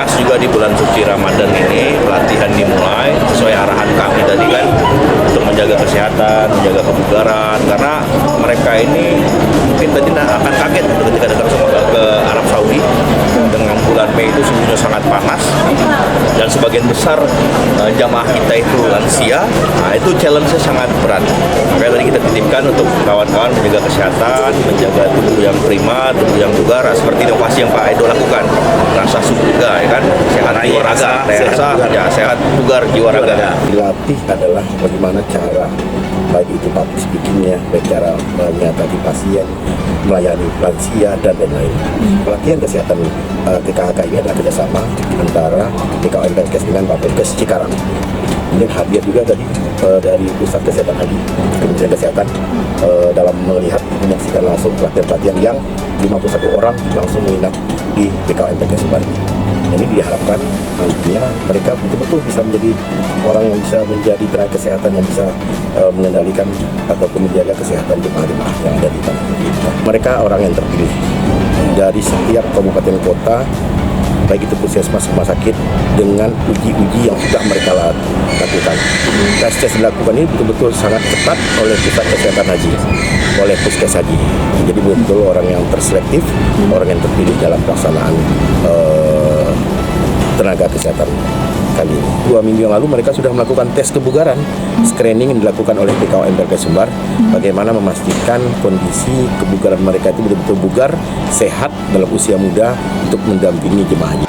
pas juga di bulan suci Ramadan ini pelatihan dimulai sesuai arahan kami tadi kan, untuk menjaga kesehatan, menjaga kebugaran, karena mereka ini mungkin tadi akan kaget ketika datang ke Arab Saudi dengan bulan Mei itu suhunya sangat panas dan sebagian besar jamaah kita itu lansia. Nah, itu challenge-nya sangat berat. Makanya tadi kita titipkan untuk kawan-kawan menjaga kesehatan, menjaga tubuh yang prima, tubuh yang bugar, seperti inovasi yang Pak Edo lakukan. Rasa Subuga, ya kan, sehat jiwa raga, sehat bugar jiwa raga. Dilatih adalah bagaimana cara, baik itu public speaking-nya, baik cara menyatati pasien, melayani lansia, dan lain-lain. Pelatihan kesehatan TKHK ini adalah kerjasama antara TKO MPLKes dengan Bapelkes Cikarang. Kemudian hadir juga tadi dari Pusat Kesehatan Haji, Kementerian Kesehatan, dalam melihat, menyaksikan langsung pelatihan-pelatihan yang 51 orang langsung menginap di TKO MPLKes Sumbar. Ini diharapkan nantinya mereka betul-betul bisa menjadi orang yang bisa menjadi tenaga kesehatan yang bisa mengendalikan ataupun menjaga kesehatan jemaah-jemaah yang ada di tanah air. Mereka orang yang terpilih dari setiap kabupaten kota, baik itu puskesmas, rumah sakit, dengan uji-uji yang sudah mereka lakukan. Tes dilakukan ini betul-betul sangat ketat oleh Pusat Kesehatan Haji, oleh Puskes Haji. Jadi betul-betul orang yang terselektif, orang yang terpilih dalam pelaksanaan tenaga kesehatan kali ini. 2 minggu yang lalu mereka sudah melakukan tes kebugaran, screening yang dilakukan oleh TKO MPLKes Sumbar, bagaimana memastikan kondisi kebugaran mereka itu betul-betul bugar, sehat dalam usia muda untuk mendampingi jemaah haji.